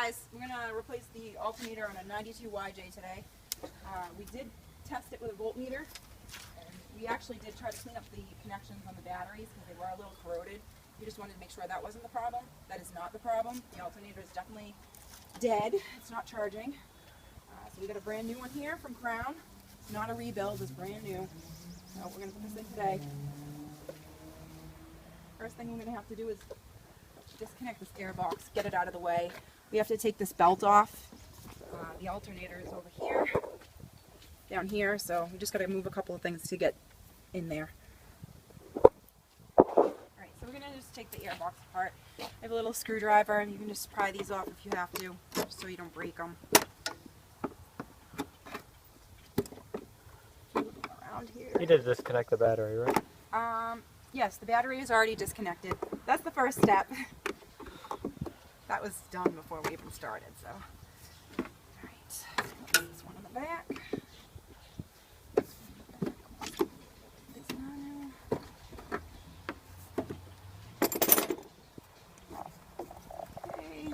Guys, we're going to replace the alternator on a 92 YJ today. We did test it with a voltmeter, and we actually did try to clean up the connections on the batteries because they were a little corroded. We just wanted to make sure that wasn't the problem. That is not the problem. The alternator is definitely dead. It's not charging. So we got a brand new one here from Crown. It's not a rebuild, it's brand new. So we're going to put this in today. First thing we're going to have to do is disconnect this air box, get it out of the way. We have to take this belt off. The alternator is over here, down here, so we just got to move a couple of things to get in there. Alright, so we're going to just take the air box apart. I have a little screwdriver, and you can just pry these off if you have to, just so you don't break them. Around here. You did disconnect the battery, right? Yes, the battery is already disconnected. That's the first step. That was done before we even started, so. Alright, this one in the back. This one. Okay.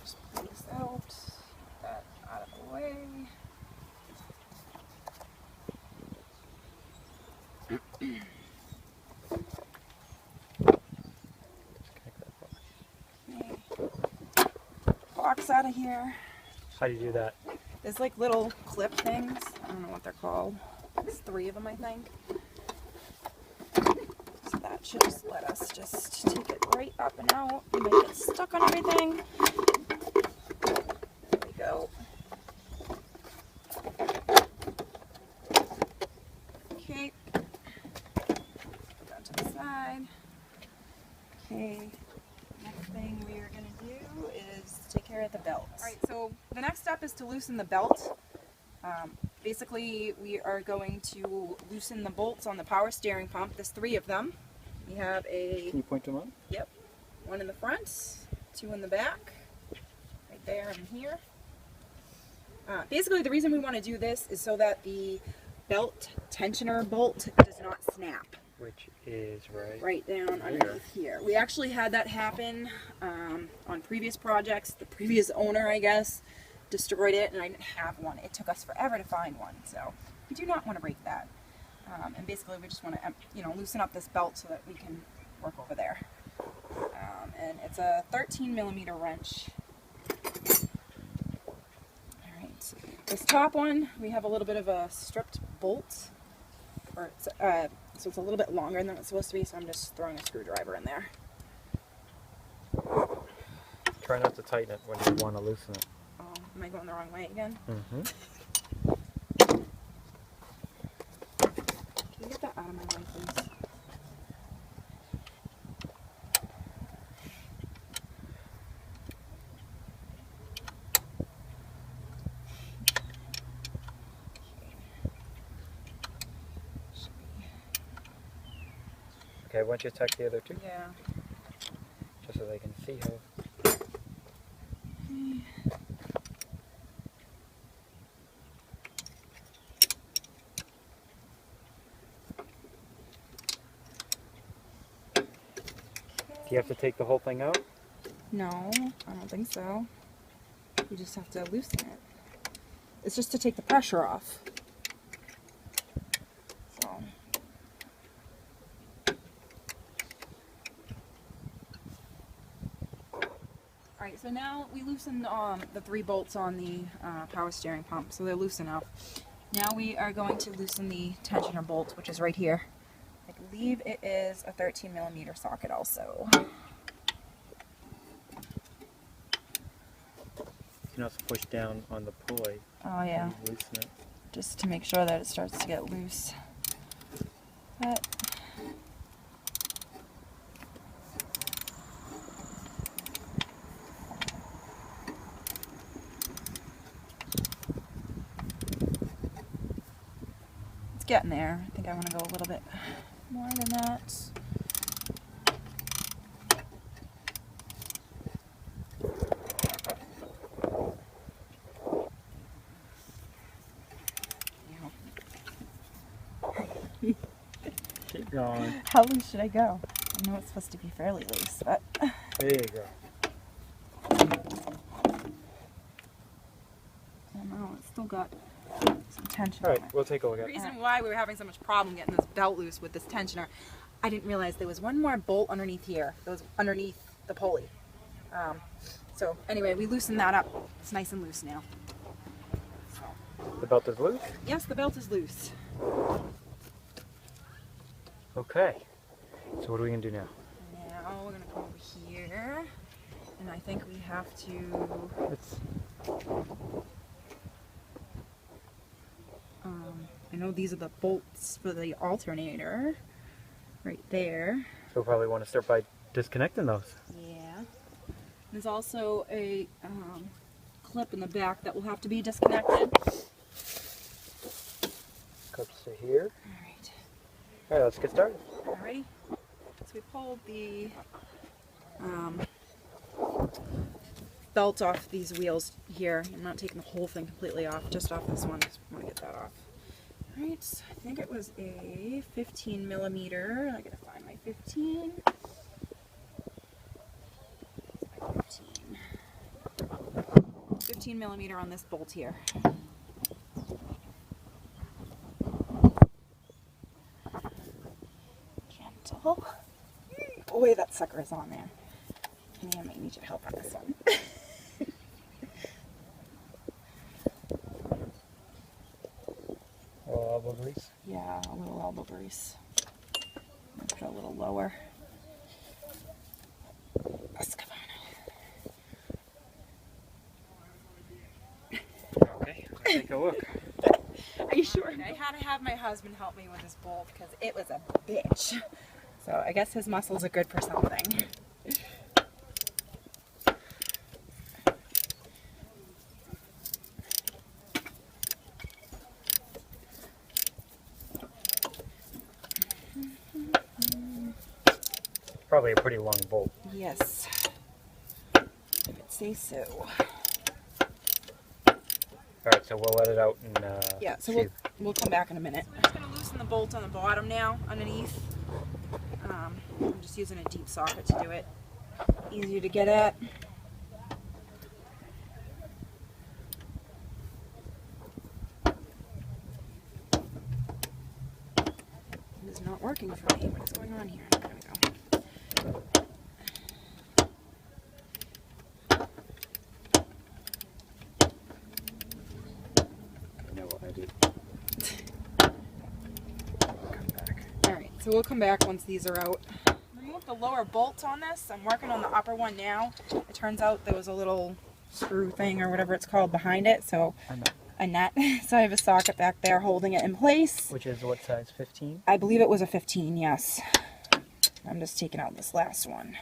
Just pull this out. Get that out of the way. Box out of here. How do you do that? There's like little clip things. I don't know what they're called. There's 3 of them, I think. So that should just let us just take it right up and out. You might get stuck on everything. There we go. Okay. Put that to the side. Okay. Next thing we are going to do is take care of the belt. Alright, so the next step is to loosen the belt. Basically, we are going to loosen the bolts on the power steering pump. There's 3 of them. We have a... Can you point them out? Yep. 1 in the front, 2 in the back, right there and here. Basically, the reason we want to do this is so that the belt tensioner bolt does not snap. Which is right down underneath here. We actually had that happen on previous projects. The previous owner, I guess, destroyed it, and I didn't have one. It took us forever to find one, so we do not want to break that. And basically, we just want to, loosen up this belt so that we can work over there. And it's a 13mm wrench. All right. This top one, we have a little bit of a stripped bolt, or it's, so it's a little bit longer than it's supposed to be, so I'm just throwing a screwdriver in there. Try not to tighten it when you want to loosen it. Oh, am I going the wrong way again? Mm-hmm. Can you get that out of my way, please? Okay, why don't you check the other 2? Yeah. Just so they can see how... Do you have to take the whole thing out? No, I don't think so. You just have to loosen it. It's just to take the pressure off. So. Alright, so now we loosened the 3 bolts on the power steering pump, so they're loose enough. Now we are going to loosen the tensioner bolt, which is right here. I believe it is a 13mm socket also. You can also push down on the pulley. Oh yeah. And loosen it. Just to make sure that it starts to get loose. But it's getting there. I think I want to go a little bit more than that. Keep going. How loose should I go? I know it's supposed to be fairly loose, but There you go. Oh no, it's still got some tension. All on right, it. we'll take a look The at it. reason why we were having so much problem getting this belt loose with this tensioner, I didn't realize there was one more bolt underneath here. That was underneath the pulley. So anyway, we loosened that up. It's nice and loose now. So, The belt is loose? yes, the belt is loose. Okay. So what are we going to do now? Now we're gonna come over here, and I think we have to. Let's... I know these are the bolts for the alternator, right there. So we'll probably want to start by disconnecting those. Yeah. There's also a clip in the back that will have to be disconnected. Clips to here. Alright. All right, let's get started. Alrighty. So we pulled the belt off these wheels here. I'm not taking the whole thing completely off, just off this one. Just want to get that off. Alright, so I think it was a 15 millimeter. I gotta find my 15. 15 millimeter on this bolt here. Gentle. Boy, that sucker is on there. I might need your help on this one. A little elbow grease. Yeah, a little elbow grease. Put it a little lower. Okay, let's take a look. Are you sure? I had to have my husband help me with this bolt because it was a bitch. So I guess his muscles are good for something. Probably a pretty long bolt. Yes. I would say so. All right, so we'll let it out and Yeah, so see. we'll come back in a minute. We're just going to loosen the bolt on the bottom now, underneath. I'm just using a deep socket to do it. Easier to get at. It is not working for me. What is going on here? There we go. I know what I do. Come back. Alright, so we'll come back once these are out. Remove the lower bolts on this. I'm working on the upper one now. It turns out there was a little screw thing or whatever it's called behind it, so I know. a nut. So I have a socket back there holding it in place. Which is what size? 15? I believe it was a 15, yes. I'm just taking out this last one.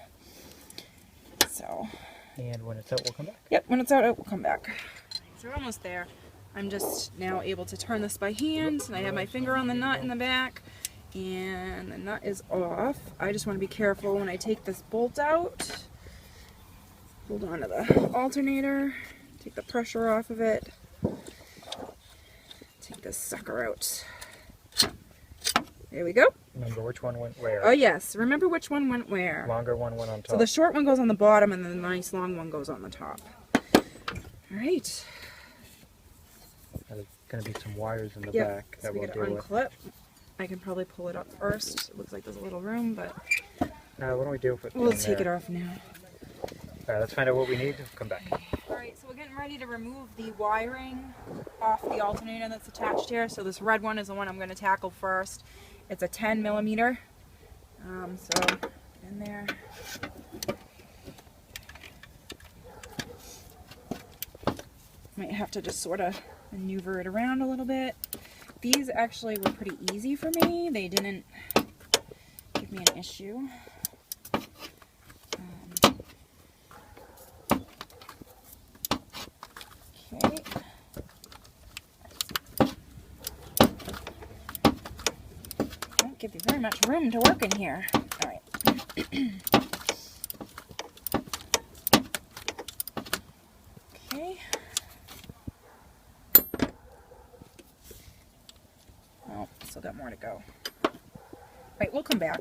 So, And when it's out, we'll come back. yep, when it's out, it will come back. So we're almost there. I'm just now able to turn this by hand, and I have my finger on the nut in the back, and the nut is off. I just want to be careful when I take this bolt out. Hold on to the alternator, take the pressure off of it, take this sucker out. There we go. Remember which one went where? Oh yes, remember which one went where. Longer one went on top. So the short one goes on the bottom, and then the nice long one goes on the top. Alright. There's going to be some wires in the Yep, back so that we we'll gotta deal with. unclip. I can probably pull it up first. It looks like there's a little room, but Why don't we do it we'll take it off now. All right, let's find out what we need. Come back. Alright, so we're getting ready to remove the wiring off the alternator that's attached here. So this red one is the one I'm going to tackle first. It's a 10 millimeter. So in there. Might have to just sort of maneuver it around a little bit. These actually were pretty easy for me. They didn't give me an issue. Okay. Don't give you very much room to work in here. All right. Okay. Oh, still got more to go. Right, we'll come back.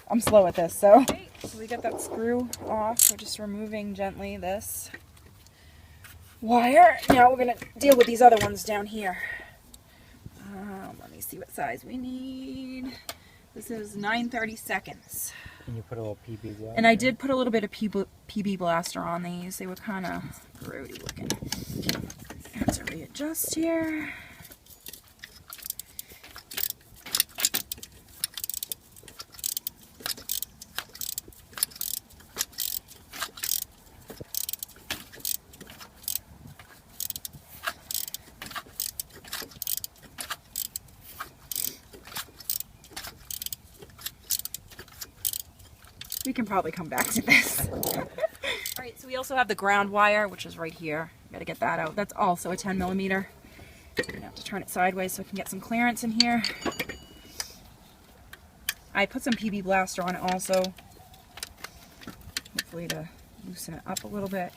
I'm slow at this, so. So So we get that screw off. We're just removing gently this wire. Now we're going to deal with these other ones down here. Let me see what size we need. This is 9/32. Can you put a little PB blaster? And I did put a little bit of PB blaster on these. They were kind of grody looking. I have to readjust here. We can probably come back to this. Alright, so we also have the ground wire, which is right here. Gotta get that out. That's also a 10mm. I have to turn it sideways so I can get some clearance in here. I put some PB blaster on it also. Hopefully to loosen it up a little bit.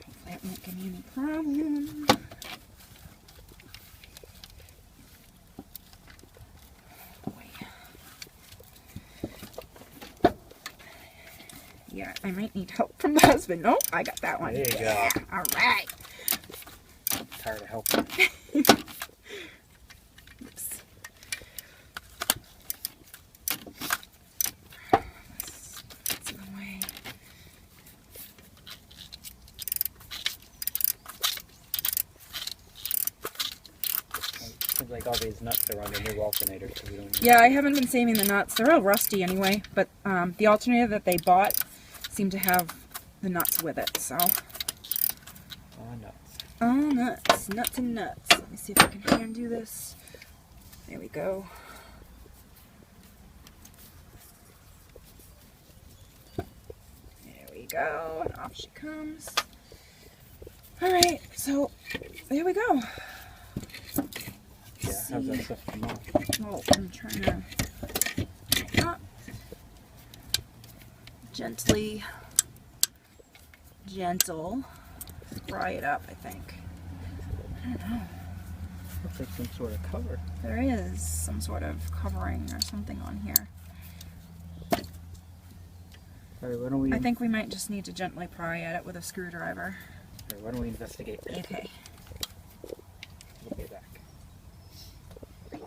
Hopefully it won't give me any problem. Yeah, I might need help from the husband. No, I got that one. There you go. All right. I'm tired of helping. Oops. That's in the way. Seems like all these nuts are on the new alternator, so we don't need Yeah, I haven't been saving the nuts. They're all rusty anyway, but the alternator that they bought seemed to have the nuts with it, so. Oh, nuts. Oh, nuts. Nuts and nuts. Let me see if I can hand do this. There we go. There we go. And off she comes. Alright, so there we go. Yeah, how's that stuff come off? Well, I'm trying to gently, fry it up, I think. I don't know. Looks like some sort of cover. There is some sort of covering or something on here. Alright, why don't we... I think we might just need to gently pry at it with a screwdriver. Alright, why don't we investigate that? Okay. We'll be back.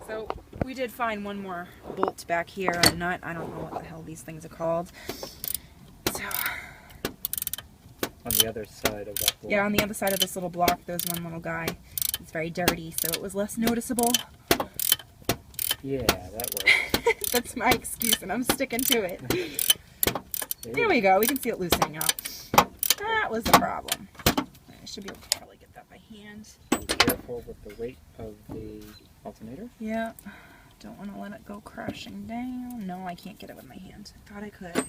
So we did find one more bolt back here, a nut. I don't know what the hell these things are called. So On the other side of that wall. yeah, on the other side of this little block, there's one little guy. It's very dirty, so it was less noticeable. Yeah, that works. That's my excuse, and I'm sticking to it. There we go. We can see it loosening up. That was the problem. I should be able to probably get that by hand. Be careful with the weight of the alternator. Yeah. Don't want to let it go crashing down. No, I can't get it with my hand. I thought I could.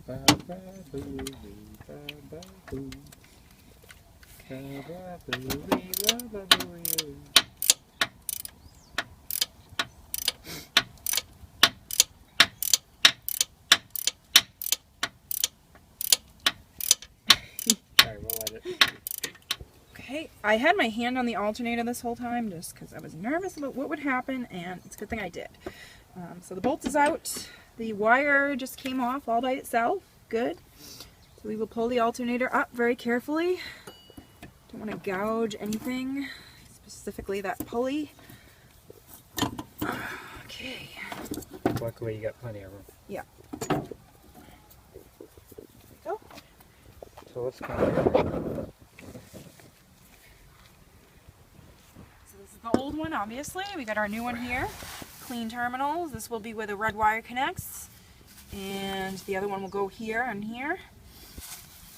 Ba ba boo wee ba ba boo. Ba ba boo wee ba ba boo wee. Alright, we'll let it. Okay, I had my hand on the alternator this whole time just because I was nervous about what would happen, and it's a good thing I did. So the bolt is out. The wire just came off all by itself. Good. So we will pull the alternator up very carefully. Don't want to gouge anything, specifically that pulley. Okay. Luckily, you got plenty of room. Yeah. There we go. So let's come over. So this is the old one, obviously. We got our new one here. Clean terminals. This will be where the red wire connects. And the other one will go here and here.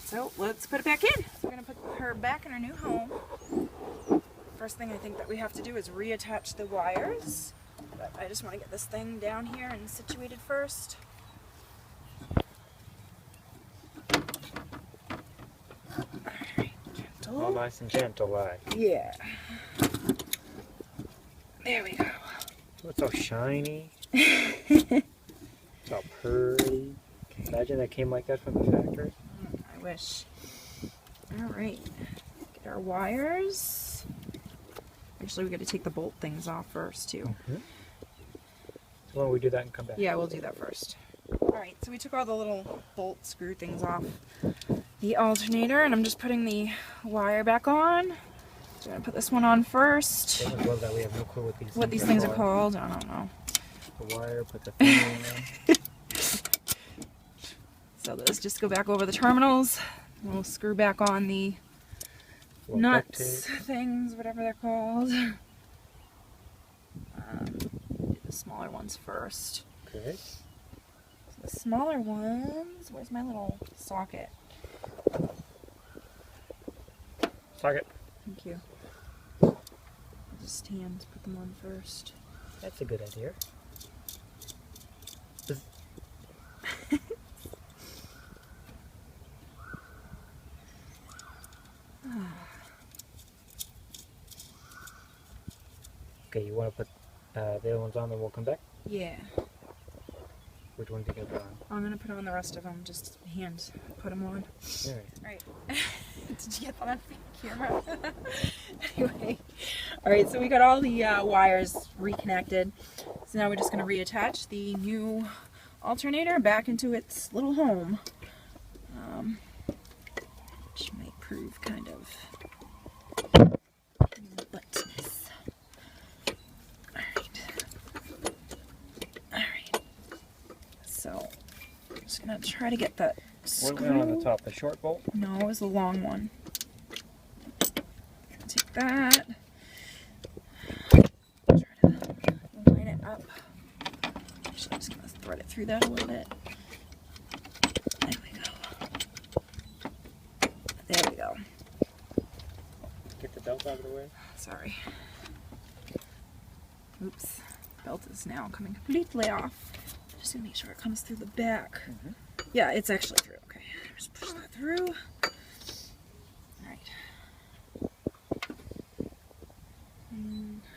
So let's put it back in. So we're going to put her back in her new home. First thing I think that we have to do is reattach the wires. But I just want to get this thing down here and situated first. Alright, gentle. All nice and gentle, Yeah. There we go. Oh, it's all shiny. It's all pretty. Imagine that came like that from the factory. I wish. Alright. Get our wires. Actually, we got to take the bolt things off first, too. So why don't we do that and come back? Yeah, we'll do that first. Alright, so we took all the little bolt screw things off the alternator, and I'm just putting the wire back on. So I'm going to put this one on first. Same as well that we have no clue What these things are called, I don't know. The wire, put the thing in. So let's just go back over the terminals. We'll screw back on the nuts things, whatever they're called. Do the smaller ones first. Okay. So the smaller ones, where's my little socket? Socket. Thank you. Just stand, put them on first. That's a good idea. Okay, you want to put the other ones on, then we'll come back? Yeah. Which ones are you going to put on? I'm going to put on the rest of them, just hand put them on. Alright. Alright. Did you get that on camera? Anyway. Alright, so we got all the wires reconnected. So now we're just going to reattach the new alternator back into its little home. Which might prove kind of buttonous. Alright. So I'm just going to try to get that screw. What went on the top? The short bolt? No, it was the long one. Take that. Try to line it up. Actually, I'm just going to thread it through that a little bit. There we go. There we go. Get the belt out of the way. Sorry. Oops. Belt is now coming completely off. Just going to make sure it comes through the back. Mm-hmm. Yeah, it's actually through. Okay, just push that through. Alright. I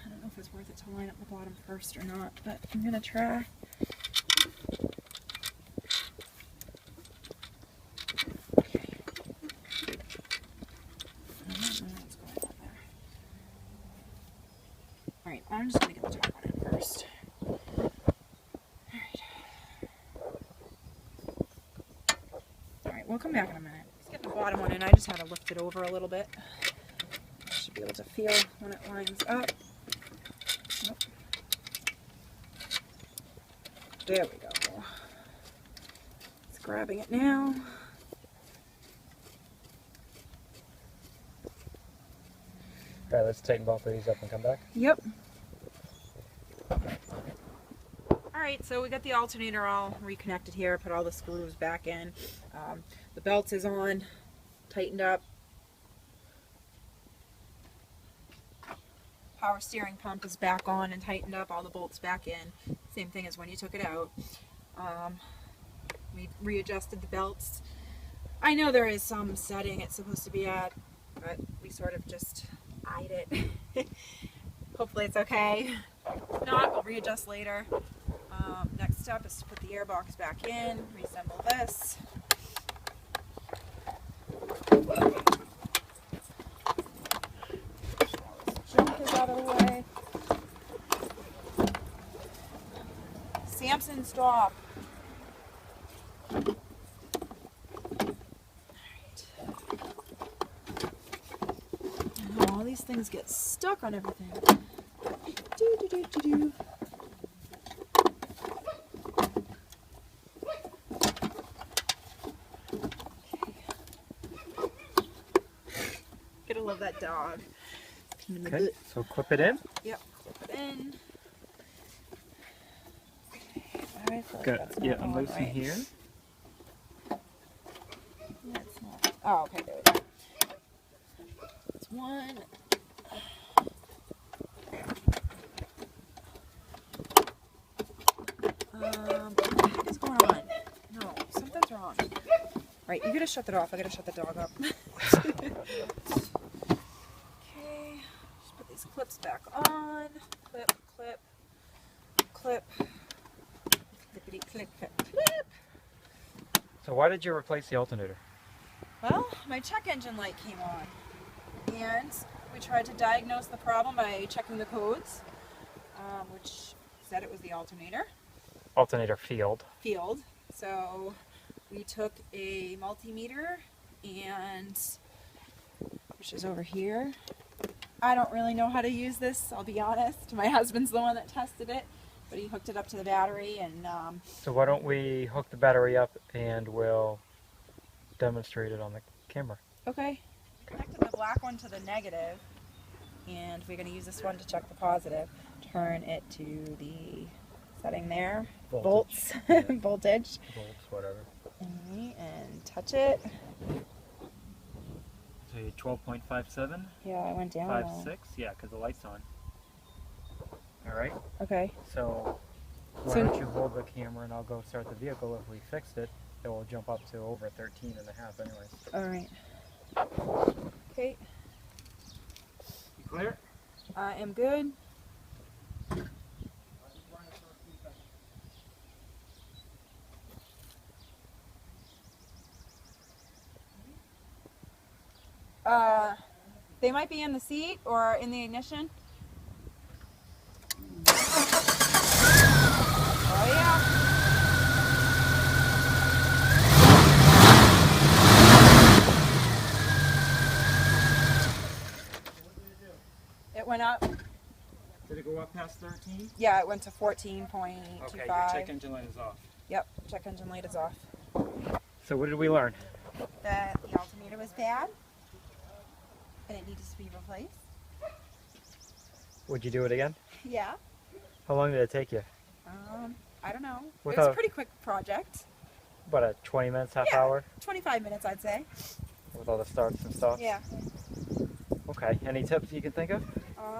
don't know if it's worth it to line up the bottom first or not, but I'm going to try. Okay. I don't know what's going on there. Alright, I'm just going to get the top one in first. We'll come back in a minute. Let's get the bottom one in. I just had to lift it over a little bit. Should be able to feel when it lines up. Nope. There we go. It's grabbing it now. Alright, let's tighten both of these up and come back. Yep. Alright, so we got the alternator all reconnected here, put all the screws back in. The belt is on, tightened up. Power steering pump is back on and tightened up, all the bolts back in. Same thing as when you took it out. We readjusted the belts. I know there is some setting it's supposed to be at, but we sort of just eyed it. Hopefully it's okay. If not, we'll readjust later. Next step is to put the airbox back in, reassemble this. Junk is out of the way. Samson, stop. Alright. All these things get stuck on everything. Do, do, do, do, do. Love that dog. Okay, so clip it in. Yep, clip it in. Okay, Good. Yeah, unloosen right here. Yeah, it's not. Oh, okay, there we go. That's one. What the heck is going on? No, something's wrong. Right, you gotta shut that off. I gotta shut the dog up. Clips back on, clip, clip, clip, clippity, clip, clip, clip. So why did you replace the alternator? Well, my check engine light came on, and we tried to diagnose the problem by checking the codes, which said it was the alternator. alternator field. So we took a multimeter and, which is over here. I don't really know how to use this, I'll be honest. My husband's the one that tested it, but he hooked it up to the battery and So why don't we hook the battery up and we'll demonstrate it on the camera. okay. Connected the black one to the negative, and we're going to use this one to check the positive. Turn it to the setting there. Voltage. Volts. Yeah. Voltage. Volts, whatever. Alright, and touch it. So 12.57? Yeah, I went down. 5.6? Yeah, because the light's on. Alright, Okay. so why don't you hold the camera and I'll go start the vehicle. If we fixed it, it will jump up to over 13 and a half anyways. Alright. Okay. You clear? I am good. They might be in the seat or in the ignition. Oh yeah. It went up. Did it go up past 13? Yeah, it went to 14.25. Okay, your check engine light is off. Yep, check engine light is off. So what did we learn? That the alternator was bad and it needed to be replaced. Would you do it again? Yeah. How long did it take you? I don't know. It With was a- a pretty quick project. About a 20 minutes, half Yeah. hour? 25 minutes, I'd say. With all the starts and stuff? Yeah. Okay, any tips you can think of? I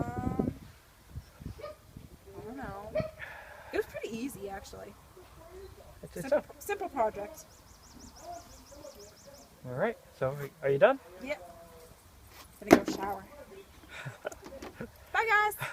don't know. It was pretty easy, actually. It's Simple project. Alright, so are you done? Yep. Gonna go shower. Bye, guys.